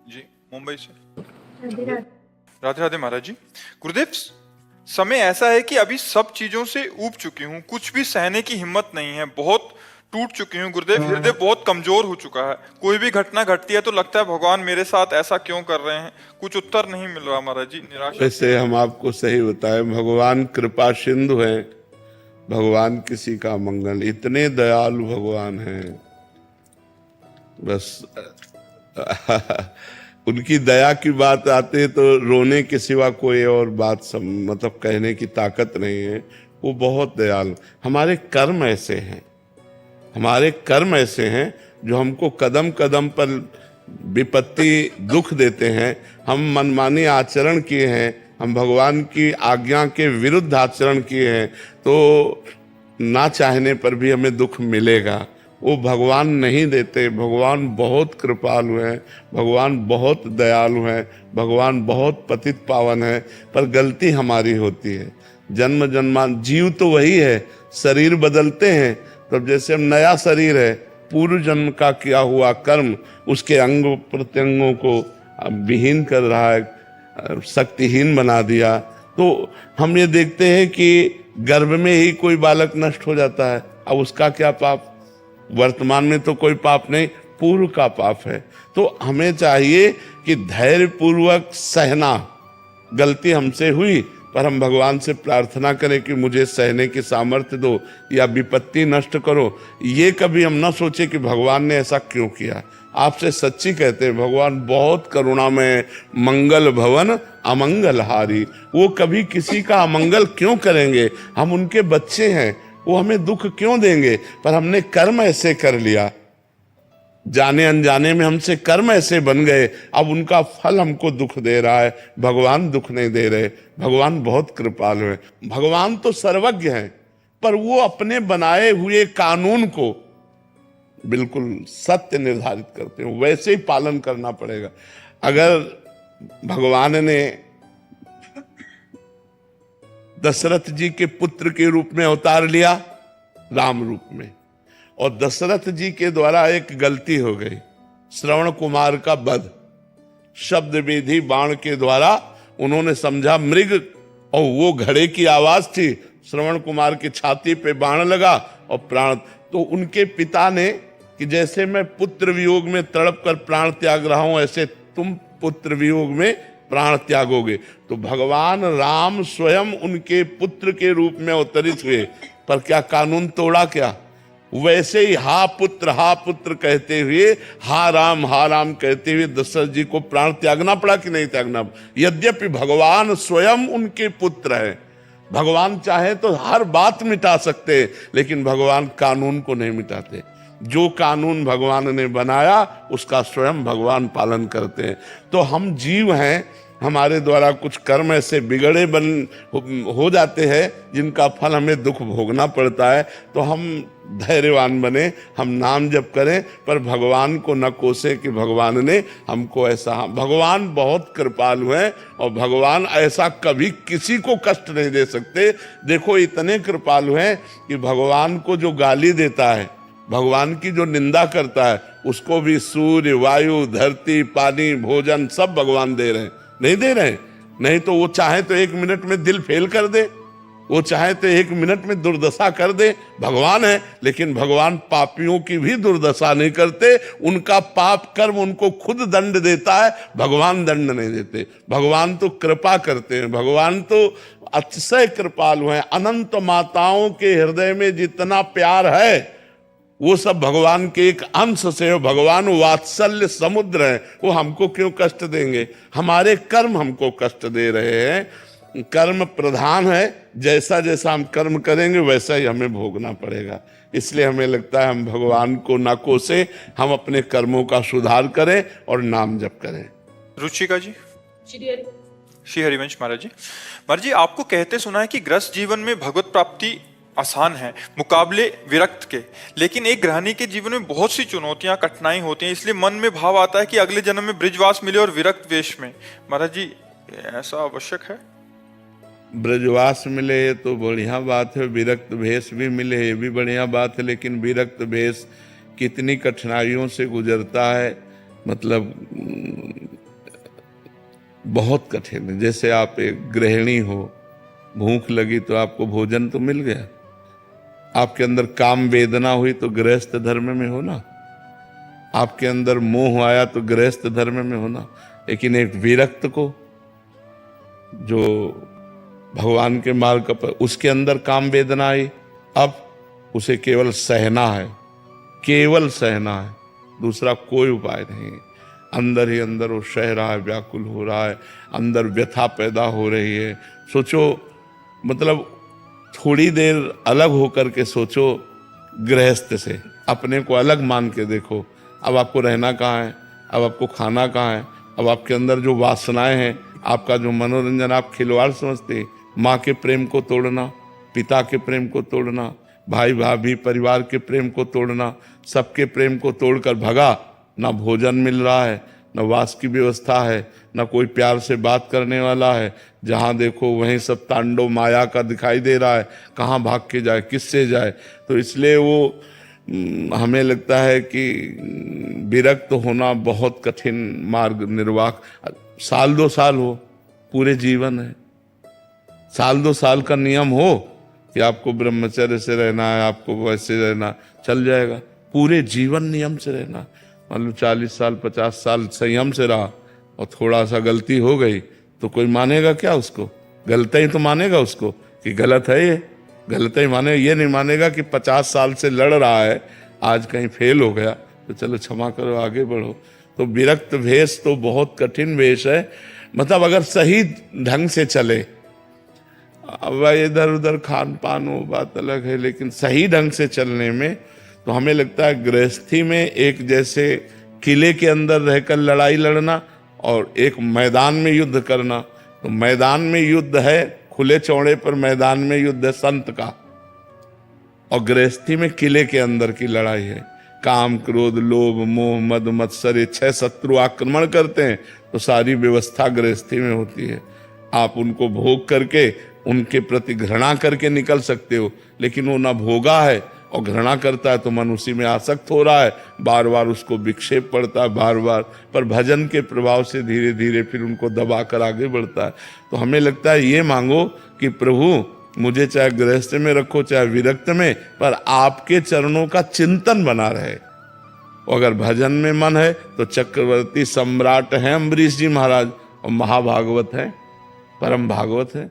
जी, मुंबई से। राधे राधे। राधे राधे महाराज जी। गुरुदेव, समय ऐसा है कि अभी सब चीजों से ऊब चुकी हूँ, कुछ भी सहने की हिम्मत नहीं है, बहुत टूट चुकी हूँ गुरुदेव। हृदय बहुत कमजोर हो चुका है। कोई भी घटना घटती है तो लगता है भगवान मेरे साथ ऐसा क्यों कर रहे हैं। कुछ उत्तर नहीं मिल रहा महाराज जी, निराशा। वैसे हम आपको सही बताएं, भगवान कृपा सिंधु हैं। भगवान किसी का मंगल, इतने दयालु भगवान हैं। बस उनकी दया की बात आती है तो रोने के सिवा कोई और बात मतलब कहने की ताकत नहीं है। वो बहुत दयालु। हमारे कर्म ऐसे हैं, हमारे कर्म ऐसे हैं जो हमको कदम कदम पर विपत्ति दुख देते हैं। हम मनमानी आचरण किए हैं, हम भगवान की आज्ञा के विरुद्ध आचरण किए हैं, तो ना चाहने पर भी हमें दुख मिलेगा। वो भगवान नहीं देते। भगवान बहुत कृपालु हैं, भगवान बहुत दयालु हैं, भगवान बहुत पतित पावन है। पर गलती हमारी होती है। जन्म जन्मान जीव तो वही है, शरीर बदलते हैं। तब जैसे हम नया शरीर है, पूर्व जन्म का किया हुआ कर्म उसके अंग प्रत्यंगों को विहीन कर रहा है, शक्तिहीन बना दिया। तो हम ये देखते हैं कि गर्भ में ही कोई बालक नष्ट हो जाता है। अब उसका क्या पाप? वर्तमान में तो कोई पाप नहीं, पूर्व का पाप है। तो हमें चाहिए कि धैर्य पूर्वक सहना। गलती हमसे हुई पर हम भगवान से प्रार्थना करें कि मुझे सहने की सामर्थ्य दो या विपत्ति नष्ट करो। ये कभी हम ना सोचे कि भगवान ने ऐसा क्यों किया। आपसे सच्ची कहते हैं, भगवान बहुत करुणामय, मंगल भवन अमंगल हारी। वो कभी किसी का अमंगल क्यों करेंगे? हम उनके बच्चे हैं, वो हमें दुख क्यों देंगे? पर हमने कर्म ऐसे कर लिया, जाने अनजाने में हमसे कर्म ऐसे बन गए, अब उनका फल हमको दुख दे रहा है। भगवान दुख नहीं दे रहे। भगवान बहुत कृपालु है। भगवान तो सर्वज्ञ हैं, पर वो अपने बनाए हुए कानून को बिल्कुल सत्य निर्धारित करते हैं, वैसे ही पालन करना पड़ेगा। अगर भगवान ने दशरथ जी के पुत्र के रूप में अवतार लिया, राम रूप में, और दशरथ जी के द्वारा एक गलती हो गई, श्रवण कुमार का वध। शब्द विधि बाण के द्वारा उन्होंने समझा मृग, और वो घड़े की आवाज थी। श्रवण कुमार की छाती पे बाण लगा और प्राण। तो उनके पिता ने कि जैसे मैं पुत्र वियोग में तड़प कर प्राण त्याग रहा हूं, ऐसे तुम पुत्र वियोग में प्राण त्यागोगे। तो भगवान राम स्वयं उनके पुत्र के रूप में अवतरित हुए, पर क्या कानून तोड़ा? क्या? वैसे ही हा पुत्र कहते हुए, हा राम कहते हुए दशरथ जी को प्राण त्यागना पड़ा कि नहीं त्यागना? यद्यपि भगवान स्वयं उनके पुत्र हैं, भगवान चाहे तो हर बात मिटा सकते, लेकिन भगवान कानून को नहीं मिटाते। जो कानून भगवान ने बनाया उसका स्वयं भगवान पालन करते हैं। तो हम जीव हैं, हमारे द्वारा कुछ कर्म ऐसे बिगड़े हो जाते हैं जिनका फल हमें दुख भोगना पड़ता है। तो हम धैर्यवान बने, हम नाम जप करें, पर भगवान को न कोसे कि भगवान ने हमको ऐसा। भगवान बहुत कृपालु हैं और भगवान ऐसा कभी किसी को कष्ट नहीं दे सकते। देखो, इतने कृपालु हैं कि भगवान को जो गाली देता है, भगवान की जो निंदा करता है, उसको भी सूर्य, वायु, धरती, पानी, भोजन सब भगवान दे रहे हैं। नहीं दे रहे? नहीं तो वो चाहे तो 1 मिनट में दिल फेल कर दे, वो चाहे तो 1 मिनट में दुर्दशा कर दे। भगवान है, लेकिन भगवान पापियों की भी दुर्दशा नहीं करते। उनका पाप कर्म उनको खुद दंड देता है, भगवान दंड नहीं देते। भगवान तो कृपा करते हैं, भगवान तो अतिशय कृपालु हैं। अनंत माताओं के हृदय में जितना प्यार है वो सब भगवान के एक अंश से हो। भगवान वात्सल्य समुद्र है, वो हमको क्यों कष्ट देंगे? हमारे कर्म हमको कष्ट दे रहे हैं। कर्म प्रधान है, जैसा जैसा हम कर्म करेंगे वैसा ही हमें भोगना पड़ेगा। इसलिए हमें लगता है हम भगवान को ना कोसे, हम अपने कर्मों का सुधार करें और नाम जप करें। रुचिका जी। श्री हरिवंश महाराज जी। महाराज जी, आपको कहते सुना है कि गृहस्थ जीवन में भगवत प्राप्ति आसान है मुकाबले विरक्त के, लेकिन एक गृहिणी के जीवन में बहुत सी चुनौतियां, कठिनाई होती हैं, इसलिए मन में भाव आता है कि अगले जन्म में ब्रिजवास मिले और विरक्त वेश में। महाराज जी, ऐसा आवश्यक है? ब्रजवास मिले तो बढ़िया बात है, विरक्त भेष भी मिले ये भी बढ़िया बात है। लेकिन विरक्त भेष कितनी कठिनाइयों से गुजरता है, मतलब बहुत कठिन है। जैसे आप एक गृहिणी हो, भूख लगी तो आपको भोजन तो मिल गया, आपके अंदर काम वेदना हुई तो गृहस्थ धर्म में हो ना, आपके अंदर मोह आया तो गृहस्थ धर्म में हो ना। लेकिन एक विरक्त को, जो भगवान के मार्ग पर, उसके अंदर काम वेदना आई, अब उसे केवल सहना है, केवल सहना है, दूसरा कोई उपाय नहीं। अंदर ही अंदर वो सह रहा है, व्याकुल हो रहा है, अंदर व्यथा पैदा हो रही है। सोचो, मतलब थोड़ी देर अलग होकर के सोचो, गृहस्थ से अपने को अलग मान के देखो। अब आपको रहना कहाँ है, अब आपको खाना कहाँ है, अब आपके अंदर जो वासनाएं हैं, आपका जो मनोरंजन आप खिलवाड़ समझते, माँ के प्रेम को तोड़ना, पिता के प्रेम को तोड़ना, भाई भाभी परिवार के प्रेम को तोड़ना, सबके प्रेम को तोड़कर भगा। ना भोजन मिल रहा है, न वास की व्यवस्था है, न कोई प्यार से बात करने वाला है। जहाँ देखो वहीं सब तांडव माया का दिखाई दे रहा है। कहाँ भाग के जाए, किससे जाए? तो इसलिए वो हमें लगता है कि विरक्त होना बहुत कठिन मार्ग निर्वाह। साल 2 साल हो, पूरे जीवन है। साल 2 साल का नियम हो कि आपको ब्रह्मचर्य से रहना है, आपको वैसे रहना, चल जाएगा। पूरे जीवन नियम से रहना, मान लो 40 साल 50 साल संयम से रहा और थोड़ा सा गलती हो गई तो कोई मानेगा क्या उसको? गलत ही तो मानेगा उसको कि गलत है, ये गलत ही माने। ये नहीं मानेगा कि 50 साल से लड़ रहा है, आज कहीं फेल हो गया तो चलो क्षमा करो, आगे बढ़ो। तो विरक्त वेश तो बहुत कठिन वेश है। मतलब अगर सही ढंग से चले, अब इधर उधर खान पान वो बात अलग है, लेकिन सही ढंग से चलने में तो हमें लगता है गृहस्थी में एक जैसे किले के अंदर रहकर लड़ाई लड़ना और एक मैदान में युद्ध करना। तो मैदान में युद्ध है, खुले चौड़े पर मैदान में युद्ध है संत का, और गृहस्थी में किले के अंदर की लड़ाई है। काम क्रोध लोभ मोह मद मत्सर 6 शत्रु आक्रमण करते हैं, तो सारी व्यवस्था गृहस्थी में होती है। आप उनको भोग करके उनके प्रति घृणा करके निकल सकते हो, लेकिन वो ना भोगा है और घृणा करता है तो मन उसी में आसक्त हो रहा है, बार बार उसको विक्षेप पड़ता है, बार बार। पर भजन के प्रभाव से धीरे धीरे फिर उनको दबा कर आगे बढ़ता है। तो हमें लगता है ये मांगो कि प्रभु मुझे चाहे गृहस्थ में रखो चाहे विरक्त में, पर आपके चरणों का चिंतन बना रहे। अगर भजन में मन है तो चक्रवर्ती सम्राट हैं अम्बरीश जी महाराज, और महाभागवत है, परम भागवत है।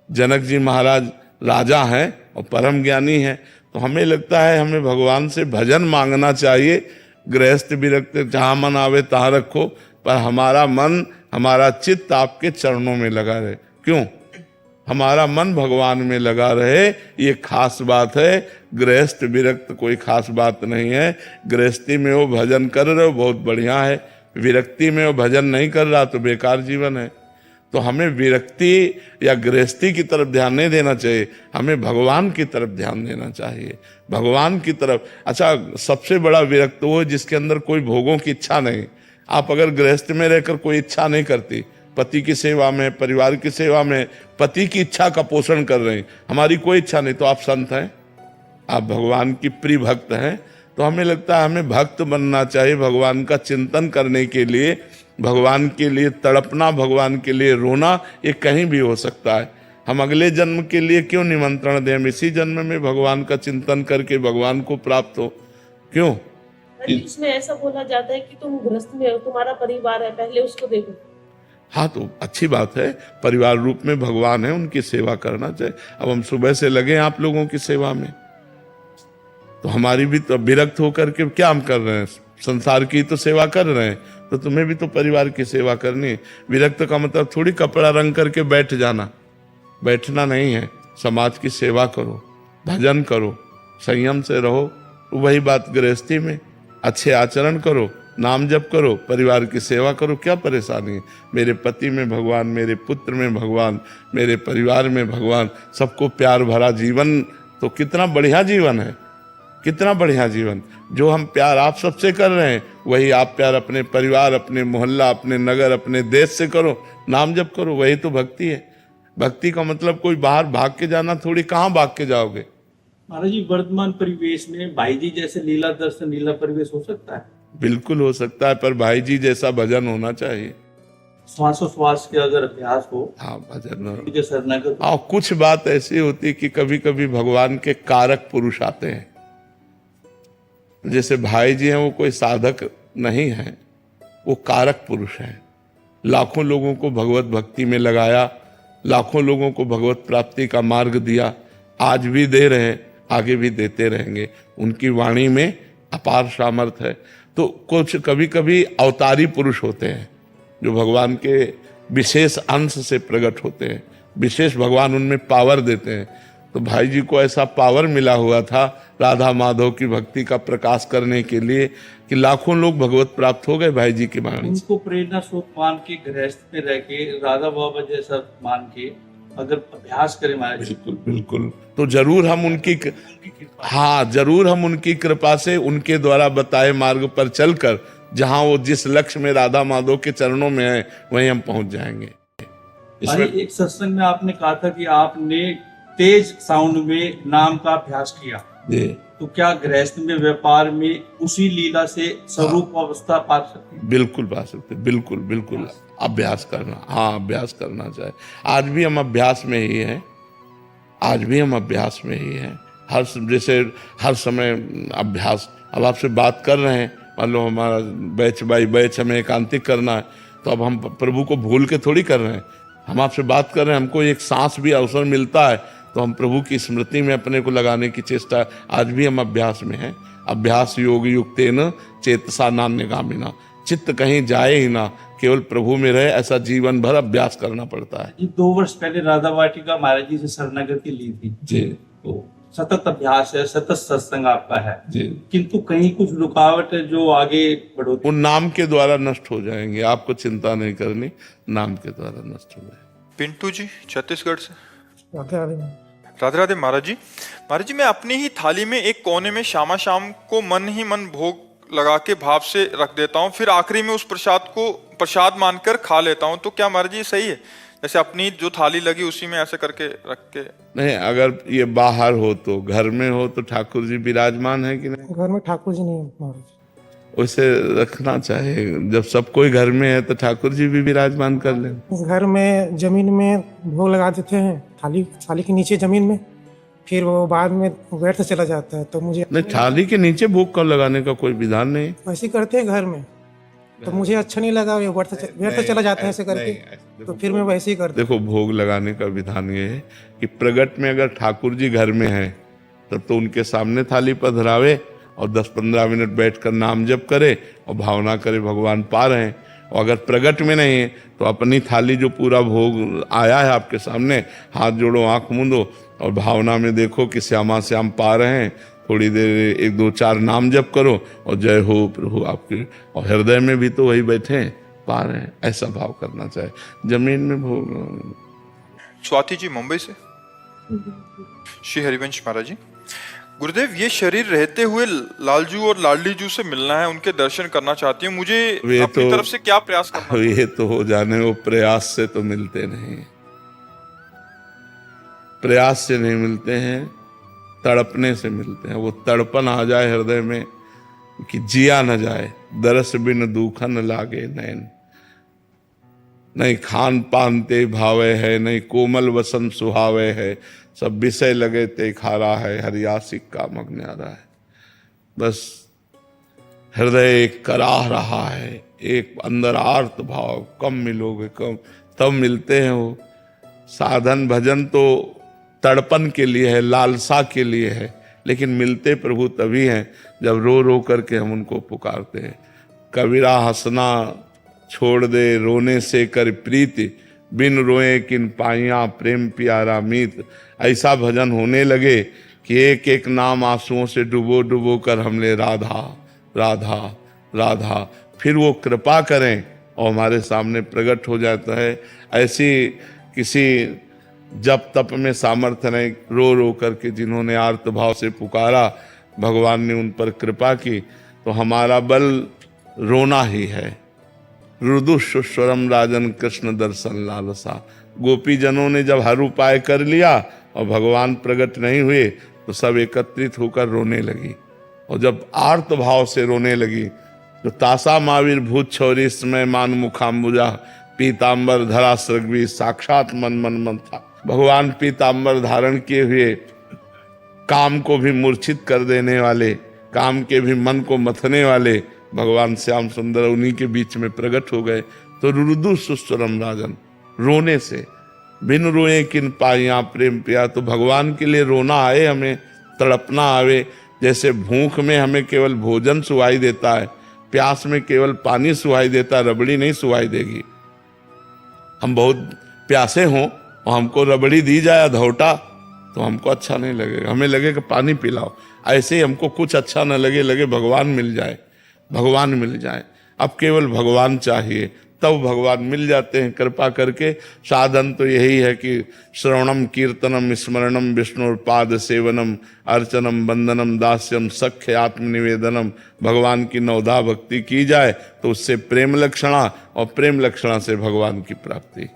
जनक जी महाराज राजा हैं और परम ज्ञानी हैं। तो हमें लगता है हमें भगवान से भजन मांगना चाहिए। गृहस्थ विरक्त जहाँ मन आवे तहाँ रखो, पर हमारा मन हमारा चित्त आपके चरणों में लगा रहे। क्यों? हमारा मन भगवान में लगा रहे, ये खास बात है। गृहस्थ विरक्त कोई खास बात नहीं है। गृहस्थी में वो भजन कर रहे हो बहुत बढ़िया है, विरक्ति में वो भजन नहीं कर रहा तो बेकार जीवन है। तो हमें विरक्ति या गृहस्थी की तरफ ध्यान नहीं देना चाहिए, हमें भगवान की तरफ ध्यान देना चाहिए, भगवान की तरफ। अच्छा, सबसे बड़ा विरक्त वो है जिसके अंदर कोई भोगों की इच्छा नहीं। आप अगर गृहस्थ में रहकर कोई इच्छा नहीं करती, पति की सेवा में, परिवार की सेवा में, पति की इच्छा का पोषण कर रहे हैं, हमारी कोई इच्छा नहीं, तो आप संत हैं, आप भगवान की प्रिय भक्त हैं। तो हमें लगता है हमें भक्त बनना चाहिए, भगवान का चिंतन करने के लिए, भगवान के लिए तड़पना, भगवान के लिए रोना, ये कहीं भी हो सकता है। हम अगले जन्म के लिए क्यों निमंत्रण दें? हम इसी जन्म में भगवान का चिंतन करके भगवान को प्राप्त हो। क्यों? इसमें ऐसा बोला जाता है कि तुम गृहस्थ में हो, तुम्हारा परिवार है, पहले उसको देखो। हाँ, तो अच्छी बात है, परिवार रूप में भगवान है, उनकी सेवा करना चाहिए। अब हम सुबह से लगे आप लोगों की सेवा में, तो हमारी भी तो विरक्त होकर के क्या हम कर रहे हैं? संसार की तो सेवा कर रहे हैं, तो तुम्हें भी तो परिवार की सेवा करनी है। विरक्त का मतलब थोड़ी कपड़ा रंग करके बैठ जाना, बैठना नहीं है। समाज की सेवा करो, भजन करो, संयम से रहो। वही बात गृहस्थी में, अच्छे आचरण करो, नाम जप करो, परिवार की सेवा करो, क्या परेशानी है? मेरे पति में भगवान, मेरे पुत्र में भगवान, मेरे परिवार में भगवान, सबको प्यार भरा जीवन, तो कितना बढ़िया जीवन है, कितना बढ़िया जीवन। जो हम प्यार आप सबसे कर रहे हैं, वही आप प्यार अपने परिवार, अपने मोहल्ला, अपने नगर, अपने देश से करो, नाम जप करो, वही तो भक्ति है। भक्ति का मतलब कोई बाहर भाग के जाना थोड़ी, कहाँ भाग के जाओगे? महाराज जी, वर्तमान परिवेश में भाई जी जैसे लीला दर्शन, लीला परिवेश हो सकता है? बिल्कुल हो सकता है, पर भाई जी जैसा भजन होना चाहिए। श्वासोश्वास के अगर अभ्यास हो, हाँ भजन। जो शरणागत और कुछ बात ऐसी होती कि कभी कभी भगवान के कारक पुरुष आते हैं। जैसे भाई जी हैं, वो कोई साधक नहीं है, वो कारक पुरुष हैं। लाखों लोगों को भगवत भक्ति में लगाया, लाखों लोगों को भगवत प्राप्ति का मार्ग दिया, आज भी दे रहे हैं, आगे भी देते रहेंगे। उनकी वाणी में अपार सामर्थ्य है। तो कुछ कभी कभी अवतारी पुरुष होते हैं जो भगवान के विशेष अंश से प्रकट होते हैं, विशेष भगवान उनमें पावर देते हैं। तो भाई जी को ऐसा पावर मिला हुआ था राधा माधव की भक्ति का प्रकाश करने के लिए कि लाखों लोग भगवत प्राप्त हो गए भाई जी की वाणी से। उनको प्रेरणा स्रोत मान के गृहस्थ में रह के राधा बाबा जैसा मान के अगर अभ्यास करें महाराज जी, बिल्कुल बिल्कुल, तो जरूर हम उनकी, हाँ जरूर हम उनकी कृपा से उनके द्वारा बताए मार्ग पर चलकर जहां वो जिस लक्ष्य में राधा माधव के चरणों में है वहीं हम पहुंच जाएंगे। अरे एक सत्संग में आपने कहा था कि आपने तेज साउंड में नाम का अभ्यास किया, जी तो क्या गृहस्थ में व्यापार में उसी लीला से स्वरूप अवस्था पा सकते हैं? बिल्कुल पा सकते, बिल्कुल बिल्कुल। अभ्यास करना, हाँ अभ्यास करना चाहिए। आज भी हम अभ्यास में ही हैं, आज भी हम अभ्यास में ही हैं। जैसे हर समय अभ्यास। अब आपसे बात कर रहे हैं, मान लो हमारा बैच बाई बैच हमें एकांतिक करना है, तो अब हम प्रभु को भूल के थोड़ी कर रहे हैं। हम आपसे बात कर रहे हैं, हमको एक सांस भी अवसर मिलता है तो हम प्रभु की स्मृति में अपने को लगाने की चेष्टा। आज भी हम अभ्यास में हैं। अभ्यास योग युक्तेन चेतसा नान्यगामिना, चित्त कहीं जाए ही ना, केवल प्रभु में रहे, ऐसा जीवन भर अभ्यास करना पड़ता है। ये 2 वर्ष पहले राधा वाटिका महाराज जी से शरणागति ली थी, जी तो सतत अभ्यास है, सतत सत्संग आपका है, जी। किंतु कहीं कुछ रुकावट है जो आगे बढ़ो। उन नाम के द्वारा नष्ट हो जाएंगे, आपको चिंता नहीं करनी, नाम के द्वारा नष्ट हो जाएंगे। पिंटू जी छत्तीसगढ़ से। राधे राधे। राधे राधे महाराज जी। महाराज जी, मैं अपनी ही थाली में एक कोने में शामा शाम को मन ही मन भोग लगा के भाव से रख देता हूँ, फिर आखिरी में उस प्रसाद को प्रसाद मानकर खा लेता हूँ। तो क्या महाराज जी सही है? जैसे अपनी जो थाली लगी उसी में ऐसे करके रख के? नहीं, अगर ये बाहर हो तो, घर में हो तो ठाकुर जी विराजमान है कि नहीं? घर में ठाकुर जी नहीं है महाराज। वैसे रखना चाहिए। जब सब कोई घर में है तो ठाकुर जी भी विराजमान कर लें। घर में जमीन में भोग लगा देते हैं, थाली के नीचे जमीन में, फिर वो बाद में व्यर्थ चला जाता है। तो मुझे नहीं, थाली के नीचे भोग कब लगाने का कोई विधान नहीं। वैसे करते हैं घर में, तो मुझे अच्छा नहीं लगा, ये व्यर्थ चला जाता है ऐसे करके, तो फिर मैं वैसे ही करता हूँ। देखो, भोग लगाने का विधान ये है कि प्रगट में अगर ठाकुर जी घर में हैं तब तो उनके सामने थाली पर धरावे और 10-15 मिनट बैठकर नाम जप करे और भावना करे भगवान पा रहे हैं। और अगर प्रगट में नहीं है तो अपनी थाली जो पूरा भोग आया है आपके सामने, हाथ जोड़ो, आंख मूंदो और भावना में देखो कि श्यामा श्याम पा रहे हैं। थोड़ी देर 1-2-4 नाम जप करो और जय हो प्रभु आपके, और हृदय में भी तो वही बैठे हैं, पा रहे हैं, ऐसा भाव करना चाहिए। जमीन में भोग। स्वाति जी मुंबई से। श्री हरिवंश महाराज जी, गुरुदेव, ये शरीर रहते हुए लालजू और लाडली जू से मिलना है, उनके दर्शन करना चाहती हूँ, मुझे अपनी तरफ से क्या प्रयास करना? ये तो हो जाने, वो प्रयास से तो मिलते नहीं, प्रयास से नहीं मिलते हैं, तड़पने से मिलते हैं। वो तड़पन आ जाए हृदय में कि जिया न जाए। दरस बिन दूखन लागे नैन, नहीं खान पान ते भावे है, नहीं कोमल वसन सुहावे है, सब विषय लगे ते खारा है, हरियासिक का मग्न आ रहा है। बस हृदय एक कराह रहा है, एक अंदर आर्त भाव, कब मिलोगे, कब, तब मिलते हैं। वो साधन भजन तो तड़पन के लिए है, लालसा के लिए है, लेकिन मिलते प्रभु तभी हैं जब रो रो करके हम उनको पुकारते हैं। कबीरा हंसना छोड़ दे, रोने से कर प्रीति, बिन रोए किन पाइया प्रेम प्यारा मीत। ऐसा भजन होने लगे कि एक एक नाम आंसुओं से डुबो डुबो कर हमले राधा राधा राधा, फिर वो कृपा करें और हमारे सामने प्रकट हो जाता है। ऐसी किसी जब तप में सामर्थ्य नहीं, रो रो करके जिन्होंने आर्त भाव से पुकारा, भगवान ने उन पर कृपा की। तो हमारा बल रोना ही है। रुदुस्वरम राजन कृष्ण दर्शन लालसा। गोपी जनों ने जब हर उपाय कर लिया और भगवान प्रकट नहीं हुए तो सब एकत्रित होकर रोने लगी, और जब आर्त भाव से रोने लगी तो तासा माविर भूत छौरी समय मान मुखाम्बुजा, पीतांबर धरा सृग्वी साक्षात मन था। भगवान पीतांबर धारण किए हुए काम को भी मूर्छित कर देने वाले, काम के भी मन को मथने वाले भगवान श्याम सुंदर उन्हीं के बीच में प्रकट हो गए। तो रुदु सुस्वरम राजन, रोने से बिन रोए किन पाइया प्रेम पिया। तो भगवान के लिए रोना आए, हमें तड़पना आवे। जैसे भूख में हमें केवल भोजन सुहाई देता है, प्यास में केवल पानी सुहाई देता है, रबड़ी नहीं सुहाई देगी। हम बहुत प्यासे हों और हमको रबड़ी दी जाए अधौटा तो हमको अच्छा नहीं लगेगा, हमें लगेगा पानी पिलाओ। ऐसे ही हमको कुछ अच्छा न लगे, लगे भगवान मिल जाए, भगवान मिल जाए। अब केवल भगवान चाहिए, तब भगवान मिल जाते हैं कृपा करके। साधन तो यही है कि श्रवणम कीर्तनम स्मरणम विष्णुपाद सेवनम अर्चनम वंदनम दास्यम सख्य आत्मनिवेदनम। भगवान की नवधा भक्ति की जाए तो उससे प्रेम लक्षणा, और प्रेम लक्षणा से भगवान की प्राप्ति।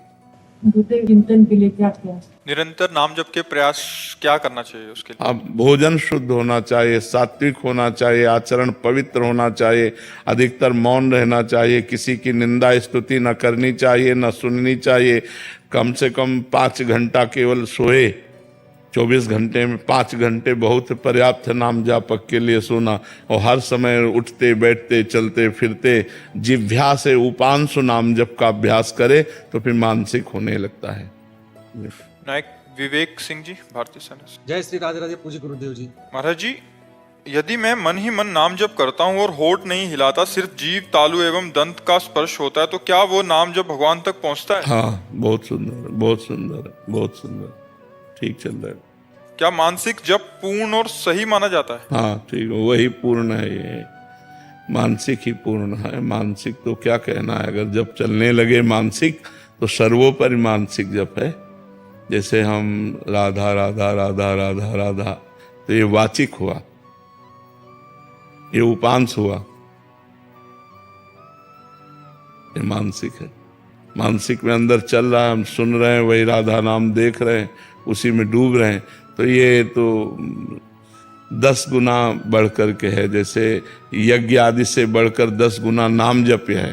गुरुदेव चिंतन के लिए क्या किया? निरंतर नाम जप के प्रयास क्या करना चाहिए उसके लिए? अब भोजन शुद्ध होना चाहिए, सात्विक होना चाहिए, आचरण पवित्र होना चाहिए, अधिकतर मौन रहना चाहिए, किसी की निंदा स्तुति न करनी चाहिए, न सुननी चाहिए। कम से कम 5 घंटा केवल सोए, 24 घंटे में 5 घंटे बहुत पर्याप्त है नाम जापक के लिए सोना। और हर समय उठते बैठते चलते फिरते जिह्वा से उपांशु नाम जप का अभ्यास करे तो फिर मानसिक होने लगता है। नायक विवेक सिंह जी, भारतीय सेना से। जय श्री राधे राधे पूज्य गुरुदेव जी। महाराज जी, यदि मैं मन ही मन नाम जप करता हूँ और होठ नहीं हिलाता, सिर्फ जीभ तालु एवं दंत का स्पर्श होता है, तो क्या वो नाम जप भगवान तक पहुँचता है? हाँ, बहुत सुंदर, बहुत सुंदर, बहुत सुंदर, ठीक चल रहा है। क्या मानसिक जप पूर्ण और सही माना जाता है? हाँ ठीक, वही पूर्ण है, ये मानसिक ही पूर्ण है। मानसिक तो क्या कहना है, अगर जब चलने लगे मानसिक तो सर्वोपरि मानसिक जप है। जैसे हम राधा राधा राधा राधा राधा, तो ये वाचिक हुआ, ये उपांश हुआ, ये मानसिक है। मानसिक में अंदर चल रहा है, हम सुन रहे हैं, वही राधा नाम देख रहे हैं, उसी में डूब रहे हैं। तो ये तो 10 गुना बढ़ कर के है। जैसे यज्ञ आदि से बढ़कर 10 गुना नाम जप है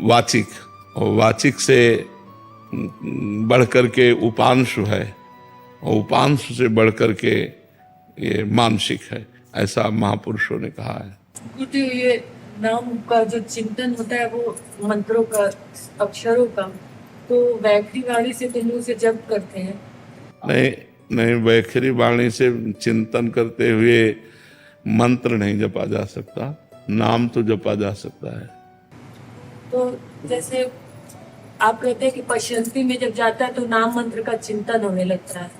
वाचिक, और वाचिक से बढ़ कर के उपांशु है, और उपांशु से बढ़ कर के ये मानसिक है, ऐसा महापुरुषों ने कहा है। गुरुदेव, ये नाम का जो चिंतन होता है वो मंत्रों का, अक्षरों का, तो वैखरी वाणी से तो मुंह से जप करते हैं। नहीं, वैखरी वाणी से चिंतन करते हुए मंत्र नहीं जपा जा सकता, नाम तो जपा जा सकता है। तो जैसे आप कहते हैं कि पश्यंती में जब जाता है तो नाम मंत्र का चिंतन होने लगता है,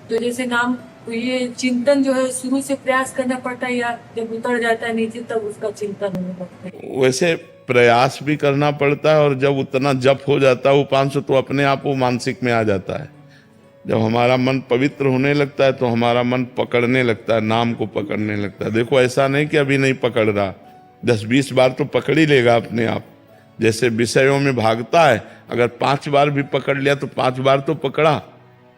तो जैसे नाम, तो ये चिंतन जो है शुरू से प्रयास करना पड़ता है या जब उतर जाता है नीचे तब उसका चिंतन होने लगता है? वैसे प्रयास भी करना पड़ता है, और जब उतना जप हो जाता है उपांश तो अपने आप वो मानसिक में आ जाता है। जब हमारा मन पवित्र होने लगता है तो हमारा मन पकड़ने लगता है, नाम को पकड़ने लगता है। देखो ऐसा नहीं कि अभी नहीं पकड़ रहा, 10-20 बार तो पकड़ ही लेगा अपने आप। जैसे विषयों में भागता है, अगर 5 बार भी पकड़ लिया तो 5 बार तो पकड़ा।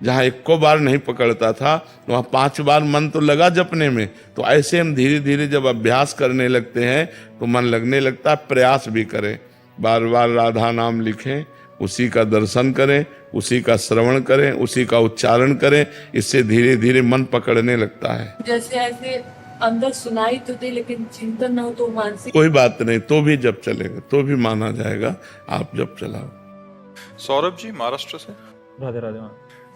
जहाँ 1 बार नहीं पकड़ता था तो वहाँ 5 बार मन तो लगा जपने में। तो ऐसे हम धीरे धीरे जब अभ्यास करने लगते हैं तो मन लगने लगता है। प्रयास भी करें, बार बार राधा नाम लिखें, उसी का दर्शन करें, उसी का श्रवण करें, उसी का उच्चारण करें, इससे धीरे धीरे मन पकड़ने लगता है। जैसे ऐसे अंदर सुनाई तो दे लेकिन चिंतन ना हो तो मानसिक। कोई बात नहीं, तो भी जब चलेगा, तो भी माना जाएगा, आप जब चलाओ। सौरभ जी, महाराष्ट्र से। राधे राधे।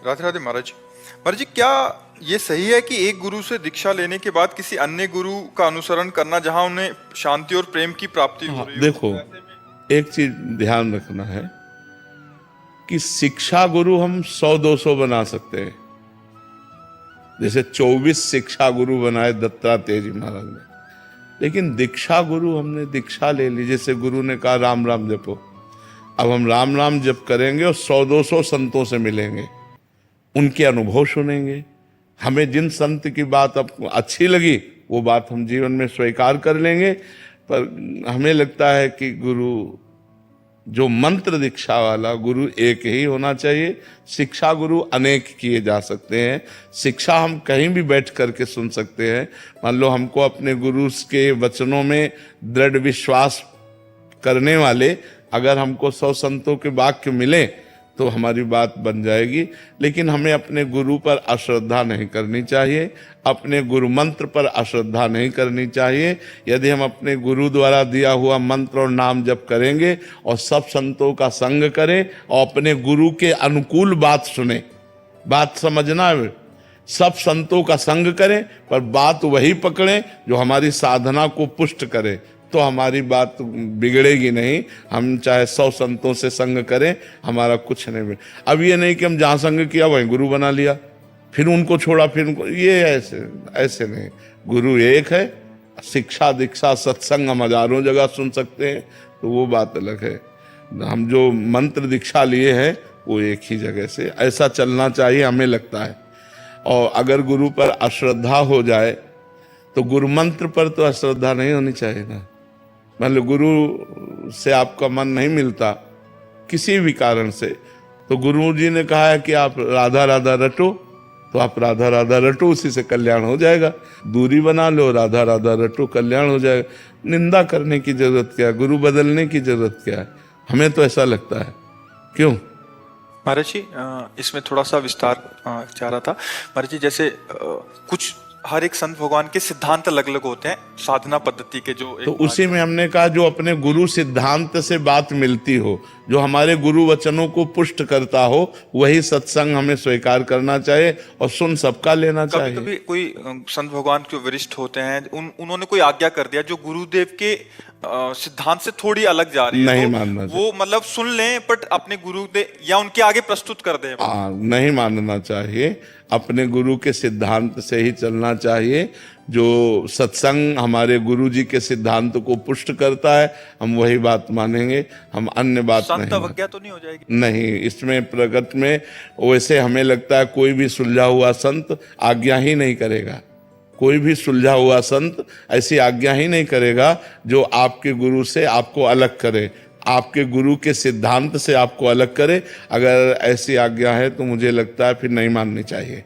राधे राधे महाराज जी। महाराज जी, क्या ये सही है कि एक गुरु से दीक्षा लेने के बाद किसी अन्य गुरु का अनुसरण करना जहां उन्हें शांति और प्रेम की प्राप्ति हो रही है? देखो, एक चीज ध्यान रखना है कि शिक्षा गुरु हम 100-200 बना सकते हैं। जैसे 24 शिक्षा गुरु बनाए दत्तात्रेय जी महाराज ने, लेकिन दीक्षा गुरु हमने दीक्षा ले ली। जैसे गुरु ने कहा राम राम जपो, अब हम राम राम जप करेंगे और 100-200 संतों से मिलेंगे, उनके अनुभव सुनेंगे। हमें जिन संत की बात अब अच्छी लगी वो बात हम जीवन में स्वीकार कर लेंगे। पर हमें लगता है कि गुरु जो मंत्र दीक्षा वाला गुरु एक ही होना चाहिए। शिक्षा गुरु अनेक किए जा सकते हैं। शिक्षा हम कहीं भी बैठ करके सुन सकते हैं। मान लो हमको अपने गुरु के वचनों में दृढ़ विश्वास करने वाले अगर हमको 100 संतों के वाक्य मिले तो हमारी बात बन जाएगी, लेकिन हमें अपने गुरु पर अश्रद्धा नहीं करनी चाहिए, अपने गुरु मंत्र पर अश्रद्धा नहीं करनी चाहिए। यदि हम अपने गुरु द्वारा दिया हुआ मंत्र और नाम जप करेंगे और सब संतों का संग करें और अपने गुरु के अनुकूल बात सुने, बात समझना है, सब संतों का संग करें पर बात वही पकड़ें जो हमारी साधना को पुष्ट करे, तो हमारी बात बिगड़ेगी नहीं। हम चाहे 100 संतों से संग करें, हमारा कुछ नहीं बिगड़े। अब ये नहीं कि हम जहाँ संग किया वहीं गुरु बना लिया, फिर उनको छोड़ा, फिर उनको, ये ऐसे नहीं। गुरु एक है, शिक्षा दीक्षा सत्संग हम हजारों जगह सुन सकते हैं, तो वो बात अलग है। हम जो मंत्र दीक्षा लिए हैं वो एक ही जगह से, ऐसा चलना चाहिए हमें लगता है। और अगर गुरु पर अश्रद्धा हो जाए तो गुरु मंत्र पर तो अश्रद्धा नहीं होनी चाहिए ना। मतलब गुरु से आपका मन नहीं मिलता किसी भी कारण से, तो गुरु जी ने कहा है कि आप राधा राधा रटो, तो आप राधा राधा रटो, उसी से कल्याण हो जाएगा। दूरी बना लो, राधा राधा रटो, कल्याण हो जाएगा। निंदा करने की जरूरत क्या है, गुरु बदलने की जरूरत क्या है, हमें तो ऐसा लगता है। क्यों महाराज जी, इसमें थोड़ा सा विस्तार चाह रहा था। महाराज जी, जैसे कुछ हर एक संत भगवान के सिद्धांत अलग अलग होते हैं साधना पद्धति के, जो तो उसी में हमने कहा जो अपने गुरु सिद्धांत से बात मिलती हो, जो हमारे गुरु वचनों को पुष्ट करता हो, वही सत्संग हमें स्वीकार करना चाहिए और सुन सबका लेना चाहिए। कभी कोई संत भगवान जो वरिष्ठ होते हैं उन्होंने कोई आज्ञा कर दिया जो गुरुदेव के सिद्धांत से थोड़ी अलग जा रही है, नहीं तो मानना वो मतलब सुन लें बट अपने गुरुदेव या उनके आगे प्रस्तुत कर दें। नहीं मानना चाहिए, अपने गुरु के सिद्धांत से ही चलना चाहिए। जो सत्संग हमारे गुरु जी के सिद्धांत को पुष्ट करता है हम वही बात मानेंगे, हम अन्य बात नहीं। अवज्ञा तो नहीं हो जाएगी? नहीं, इसमें प्रगट में वैसे हमें लगता है कोई भी सुलझा हुआ संत आज्ञा ही नहीं करेगा, कोई भी सुलझा हुआ संत ऐसी आज्ञा ही नहीं करेगा जो आपके गुरु से आपको अलग करे, आपके गुरु के सिद्धांत से आपको अलग करे। अगर ऐसी आज्ञा है तो मुझे लगता है फिर नहीं माननी चाहिए।